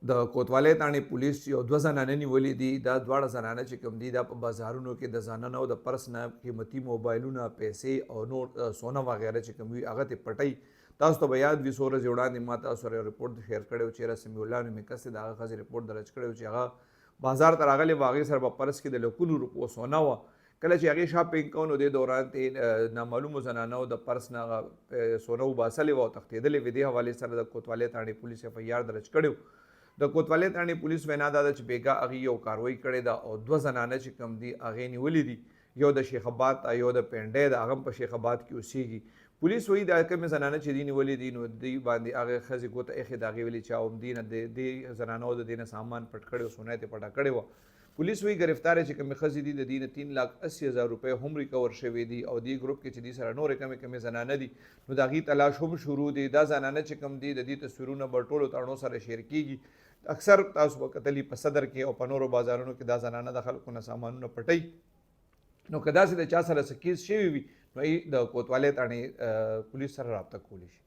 د کوتوالۍ تاڼې پولیس یو دوه زنانه نیولې دي. دا دواړه زنانه چې کوم دي دا په بازارونو کې د ځانه نه او د پرس نه قیمتي موبایلونه، پیسې او نور سونه وغیره چې کوم وي هغه ترې پټوي. تاسو ته به یاد وي څو ورځې وړاندې ما تاسو سره یو رپورټ شیر کړی و چې یاره سمیع الله نومې کس دی د هغه ښځې رپورټ درج کړی و چې هغه بازار ته راغلی و، هغې سره په پرس کې د لکونو روپو سونه وه. کله چې هغې شاپینګ کوو نو دې دوران ته نامعلومو زنانو د پرس نه هغه سونه وباسلې وه او تښتېدلې وې. دې حوالې سره د کوتوالۍ تاڼې پولیس اف آی آر درج کړی و. د کوتوالۍ تاڼې پولیس وینا دا ده چې بېګا هغې یو کاروایي کړې ده او دوه زنانه چې کوم دي هغې نیولې دي. یو د شیخ آباد ته، یو د پینډۍ ده، هغه هم په شیخ آباد کې اوسېږي. پولیس وایي دا کومې زنانه چې دي نیولې دي نو دوی باندې هغې ښځې ګوته ایښې ده، هغې ویلي چې همدې نه د دې زنانو د دې نه سامان پټ کړی و، سونه یې ترې پټه کړې وه. پولیس وایي ګرفتارې چې کومې ښځې دي د دې نه 3,80,000 روپۍ هم ریکور شوي دي او دې ګروپ کې چې دې سره نورې کمې زنانه دي نو د هغې تلاش هم شروع دی. دا زنانه چې کوم دي د دې تصویرونه به ټولو تاڼو سره شیر کېږي. اکثر تاسو به کتلي په صدر کې او په نورو بازارونو کې دا زنانه د خلکو نه سامانونه پټوي. نو که داسې د چا سره څه کیس شوي وي نو د کوتوالۍ تاڼې پولیس سره رابطه کولی شي.